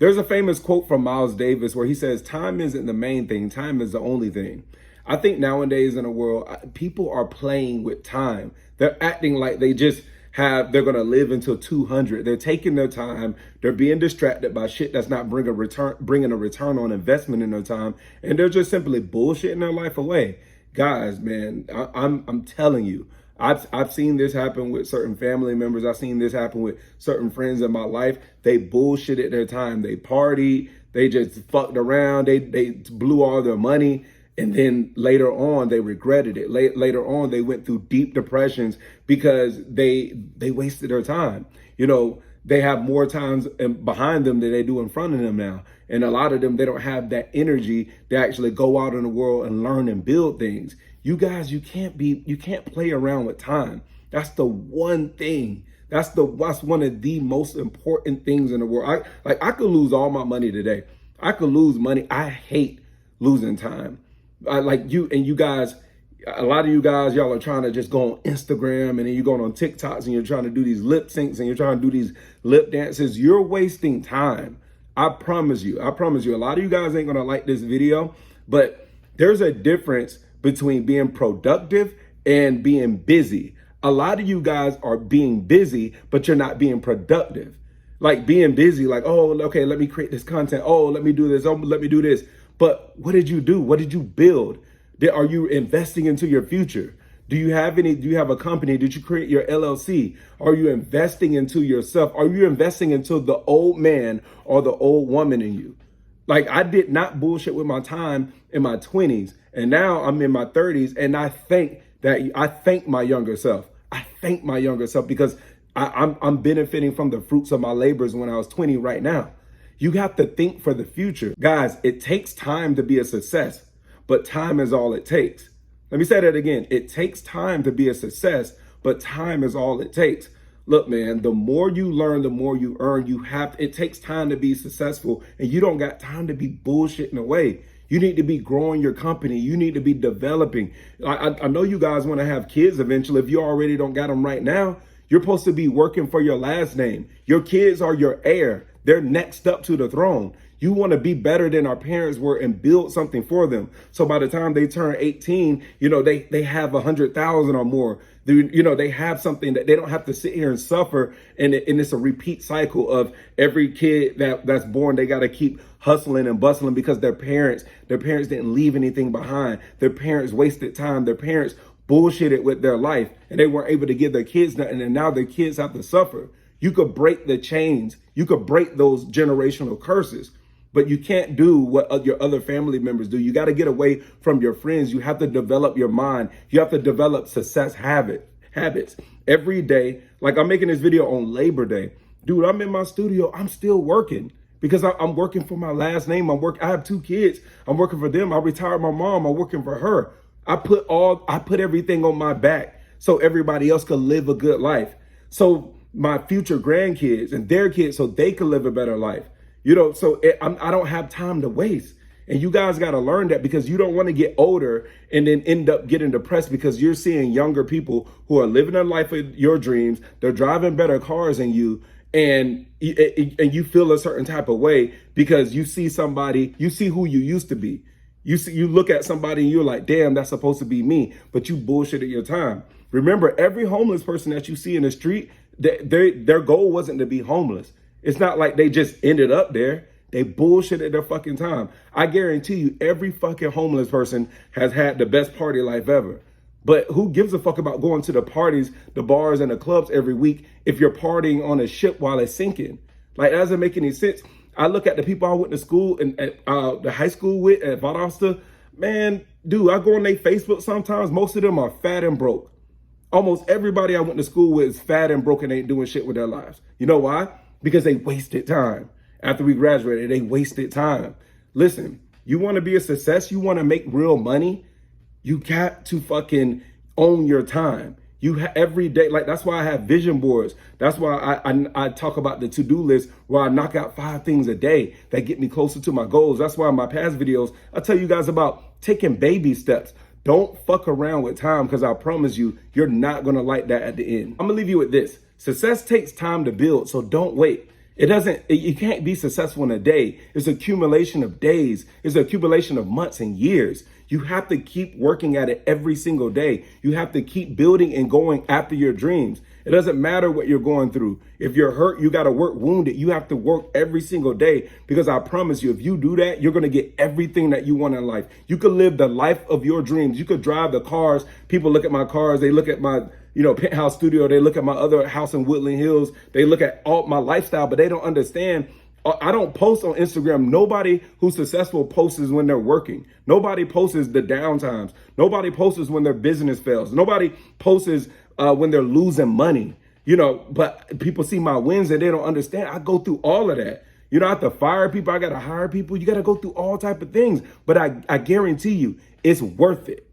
There's a famous quote from Miles Davis where he says, time isn't the main thing, time is the only thing. I think nowadays in the world, people are playing with time. They're acting like they're going to live until 200. They're taking their time. They're being distracted by shit that's not bringing a return on investment in their time. And they're just simply bullshitting their life away. Guys, man, I'm telling you, I've seen this happen with certain family members. I've seen this happen with certain friends in my life. They bullshitted their time. They partied. They just fucked around. They blew all their money. And then later on, they regretted it. Later on, they went through deep depressions because they wasted their time. You know, they have more times behind them than they do in front of them now. And a lot of them, they don't have that energy to actually go out in the world and learn and build things. You guys, you can't play around with time. That's the one thing. That's one of the most important things in the world. I could lose all my money today. I could lose money. I hate losing time. You guys, a lot of you guys, y'all are trying to just go on Instagram and then you're going on TikToks and you're trying to do these lip syncs and you're trying to do these lip dances. You're wasting time. I promise you. A lot of you guys ain't going to like this video, but there's a difference between being productive and being busy. A lot of you guys are being busy, but you're not being productive. Like being busy, like, oh, okay, let me create this content. Oh, let me do this. Oh, let me do this. But what did you do? What did you build? Are you investing into your future? Do you have a company? Did you create your LLC? Are you investing into yourself? Are you investing into the old man or the old woman in you? Like, I did not bullshit with my time in my 20s. And now I'm in my 30s. And I thank my younger self. I thank my younger self because I'm benefiting from the fruits of my labors when I was 20 right now. You have to think for the future. Guys, it takes time to be a success, but time is all it takes. Let me say that again. It takes time to be a success, but time is all it takes. Look, man, the more you learn, the more you earn. It takes time to be successful, and you don't got time to be bullshitting away. You need to be growing your company. You need to be developing. I know you guys want to have kids eventually. If you already don't got them right now, you're supposed to be working for your last name. Your kids are your heir. They're next up to the throne. You want to be better than our parents were and build something for them. So by the time they turn 18, they have 100,000 or more. They have something that they don't have to sit here and suffer. And it's a repeat cycle of every kid that's born. They got to keep hustling and bustling because their parents didn't leave anything behind. Their parents wasted time. Their parents bullshitted with their life and they weren't able to give their kids nothing. And now their kids have to suffer. You could break the chains. You could break those generational curses, but you can't do what your other family members do. You got to get away from your friends. You have to develop your mind. You have to develop success habits every day. Like I'm making this video on Labor Day. Dude, I'm in my studio. I'm still working because I'm working for my last name. I have 2 kids. I'm working for them. I retired my mom. I'm working for her. I put everything on my back so everybody else could live a good life. So my future grandkids and their kids, so they could live a better life. I don't have time to waste. And you guys got to learn that because you don't want to get older and then end up getting depressed because you're seeing younger people who are living their life of your dreams. They're driving better cars than you. And you feel a certain type of way because you see somebody, you see who you used to be. You look at somebody and you're like, damn, that's supposed to be me. But you bullshitted your time. Remember, every homeless person that you see in the street, their goal wasn't to be homeless. It's not like they just ended up there. They bullshitted their fucking time. I guarantee you, every fucking homeless person has had the best party life ever. But who gives a fuck about going to the parties, the bars, and the clubs every week if you're partying on a ship while it's sinking? Like, that doesn't make any sense. I look at the people I went to school and the high school with at Valdosta. Man, dude, I go on their Facebook sometimes. Most of them are fat and broke. Almost everybody I went to school with is fat and broke and ain't doing shit with their lives. You know why? Because they wasted time. After we graduated, they wasted time. Listen, you want to be a success? You want to make real money? You got to fucking own your time. Every day, like that's why I have vision boards. That's why I talk about the to-do list where I knock out 5 things a day that get me closer to my goals. That's why in my past videos, I tell you guys about taking baby steps. Don't fuck around with time because I promise you, you're not going to like that at the end. I'm going to leave you with this. Success takes time to build, so don't wait. It doesn't, you can't be successful in a day. It's accumulation of days. It's an accumulation of months and years. You have to keep working at it every single day. You have to keep building and going after your dreams. It doesn't matter what you're going through. If you're hurt, you got to work wounded. You have to work every single day, because I promise you, if you do that, you're going to get everything that you want in life. You could live the life of your dreams. You could drive the cars. People look at my cars. They look at my, penthouse studio. They look at my other house in Woodland Hills. They look at all my lifestyle, but they don't understand. I don't post on Instagram. Nobody who's successful posts when they're working. Nobody posts the downtimes. Nobody posts when their business fails. Nobody posts when they're losing money. But people see my wins and they don't understand. I go through all of that. I have to fire people. I got to hire people. You got to go through all type of things. But I guarantee you, it's worth it.